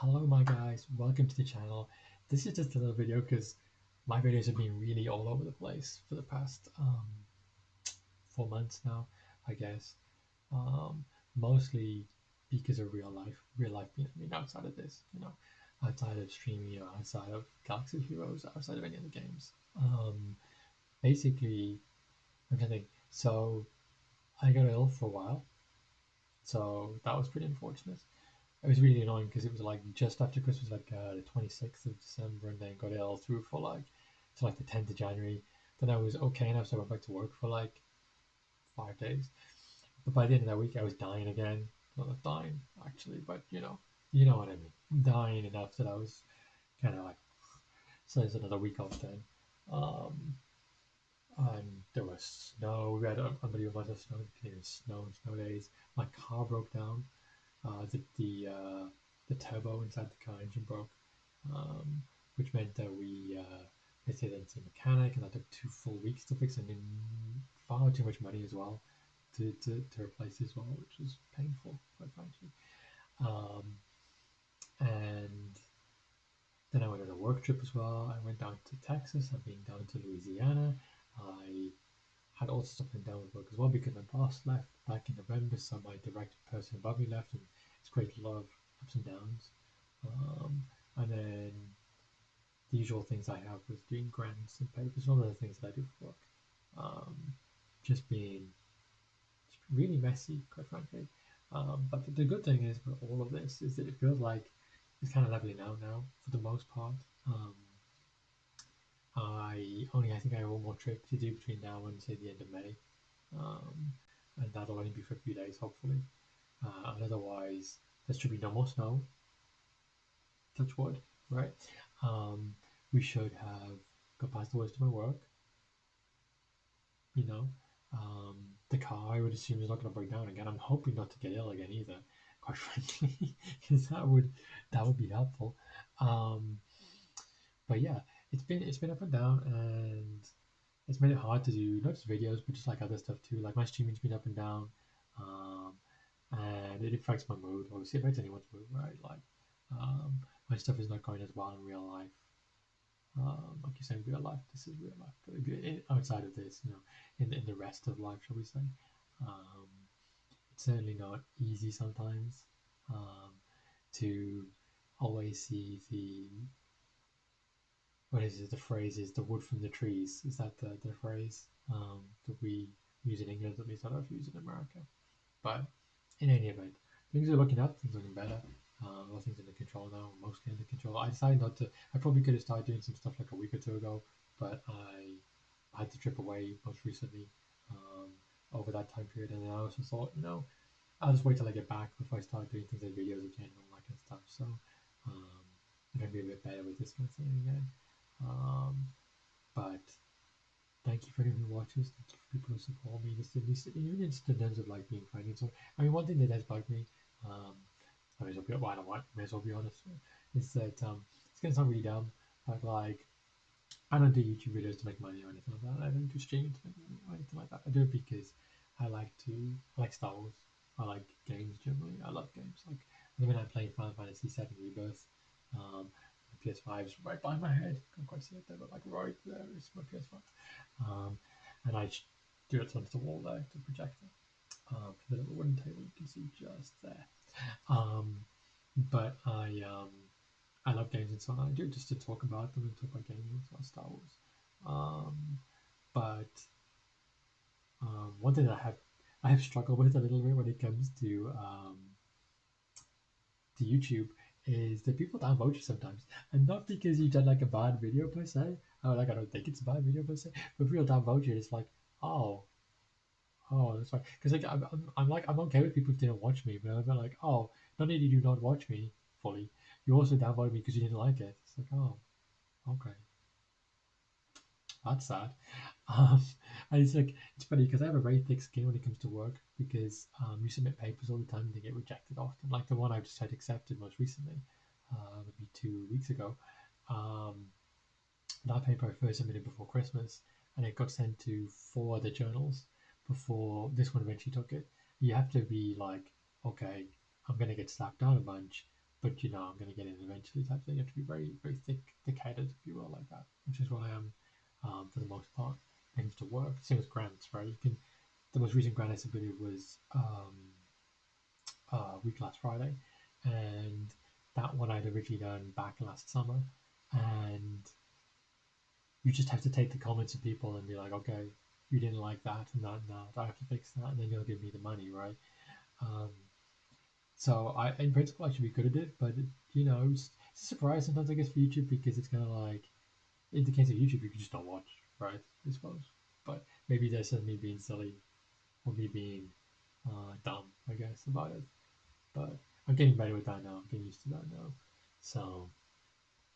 Hello my guys, welcome to the channel. This is just a little video because my videos have been really all over the place for the past 4 months now, I guess. Um, Mostly because of real life being outside of this, outside of streaming, outside of Galaxy Heroes, outside of any other games. Basically, I'm trying to think. So I got ill for a while, so that was pretty unfortunate. It was really annoying because it was like just after Christmas, like the 26th of December, and then got ill through for like to like the 10th of January. Then I was okay enough, so I went back to work for like 5 days. But by the end of that week, I was dying again. Well, not dying actually, but you know what I mean. Dying enough that I was kind of like, so there's another week off then. Um, and there was snow. We had unbelievable amounts of snow. Continuous snow and snow days. My car broke down. The turbo inside the car engine broke, which meant that we basically then to a mechanic, and that took 2 full weeks to fix, and then far too much money as well to replace as well, which was painful, quite frankly. Um, and then I went on a work trip as well. I went down to Texas. I've been down to Louisiana. I had also something down with work as well because my boss left back in November, so my direct person above me left, and it's created a lot of ups and downs. And then the usual things I have with doing grants and papers and all the other things that I do for work. Um, just being really messy, quite frankly. But the good thing is with all of this is that it feels like it's kind of leveling out now for the most part. I think I have one more trip to do between now and say the end of May, um, and that'll only be for a few days, hopefully. And otherwise, there should be no more snow. Touch wood, right? Um, we should have got past the worst of my work. You know, the car I would assume is not going to break down again. I'm hoping not to get ill again either, quite frankly, because that would be helpful. Um, but yeah, it's been up and down, and it's made it hard to do not just videos, but just like other stuff too. Like my streaming's been up and down, um, and it affects my mood. Obviously, it affects anyone's mood, right? Like um, my stuff is not going as well in real life. Like you're saying, real life. This is real life. But outside of this, in the rest of life, shall we say? Um, it's certainly not easy sometimes to always see the what is it? The phrase is the wood from the trees. Is that the phrase that we use in England? At least I don't know if we use it in America. But in any event, things are looking up. Things are looking better. A lot of things under control now, mostly under control. I decided not to. I probably could have started doing some stuff like a week or two ago, but I had to trip away most recently um, over that time period, and then I also thought, I'll just wait till I get back before I start doing things like videos again and all that kind of stuff. So I'm gonna be a bit better with this kind of thing again. Um, but thank you for anyone who watches. Thank you for people who support me. Just even just in terms of like being friendly. So I mean, one thing that does bug me, um, I may as well be, well, I don't want, may as well be honest, is that it's gonna sound really dumb, but like I don't do YouTube videos to make money or anything like that. I don't do streaming to make money or anything like that. I do it because I like Star Wars. I like games generally. I love games. Like at the minute I'm playing Final Fantasy VII Rebirth. My PS5 is right by my head. Can't quite see it there, but like right there is my PS5. And I do it onto the wall there to project it. For the little wooden table you can see just there. Um, but I love games and so on. I do it just to talk about them and talk about gaming and about Star Wars. Um, but one thing that I have struggled with a little bit when it comes to YouTube is that people downvote you sometimes, and not because you've done like a bad video per se. Like I don't think it's a bad video per se, but people downvote you. It's like, oh, oh, that's fine. Because like I'm like I'm okay with people who didn't watch me, but I'm like, oh, not only did you not watch me fully, you also downvoted me because you didn't like it. It's like, oh, okay. That's sad. Um, and it's like it's funny because I have a very thick skin when it comes to work because you submit papers all the time and they get rejected often. Like the one I just had accepted most recently, maybe 2 weeks ago. Um, that paper I first submitted before Christmas, and it got sent to 4 other journals before this one eventually took it. You have to be like, okay, I'm gonna get slapped down a bunch, but I'm going to get in eventually type thing. You have to be very, very thick-headed, if you will, like that, which is what I am for the most part. Things to work. Same as grants, right? You can. The most recent grant I submitted was week last Friday, and that one I'd originally done back last summer, and you just have to take the comments of people and be like, okay, you didn't like that and that and that. I have to fix that, and then you'll give me the money, right? Um, so in principle, I should be good at it, but it's a surprise sometimes, I guess, for YouTube because it's kind of like, in the case of YouTube, you can just not watch, right? I suppose, but maybe that's just me being silly or me being dumb, I guess, about it. But I'm getting better with that now. I'm getting used to that now. So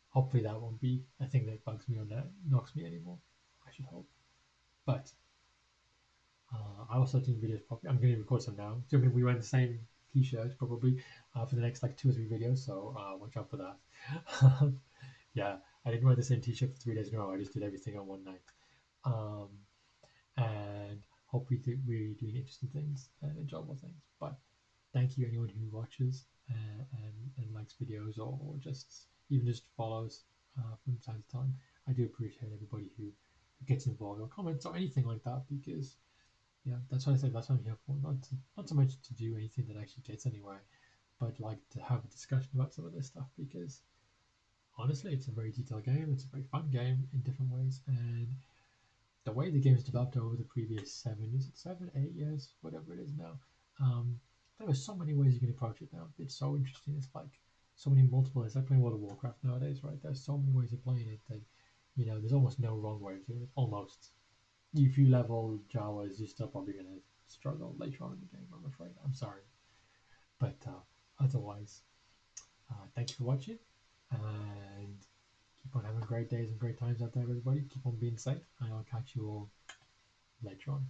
hopefully that won't be a thing that bugs me or that knocks me anymore. I should hope. But I will start doing videos properly. I'm going to record some now. So we wear the same t-shirt probably for the next like 2 or 3 videos. So watch out for that. Yeah, I didn't wear the same t-shirt for 3 days in a row. I just did everything on one night. Um, and hopefully we're doing interesting things and enjoyable things. But thank you anyone who watches and likes videos or just even just follows from time to time. I do appreciate everybody who gets involved or comments or anything like that because yeah, that's what I say. That's what I'm here for. Not so much to do anything that actually gets anywhere, but like to have a discussion about some of this stuff because honestly, it's a very detailed game. It's a very fun game in different ways, and the way the game's developed over the previous 7, 8 years, whatever it is now, there are so many ways you can approach it now. It's so interesting. It's like so many multiple. It's like playing World of Warcraft nowadays, right? There's so many ways of playing it that there's almost no wrong way of doing it. Almost. If you level Jawas, you're still probably gonna struggle later on in the game. I'm afraid. I'm sorry, but otherwise, thank you for watching, and keep on having great days and great times out there, everybody. Keep on being safe, and I'll catch you all later on.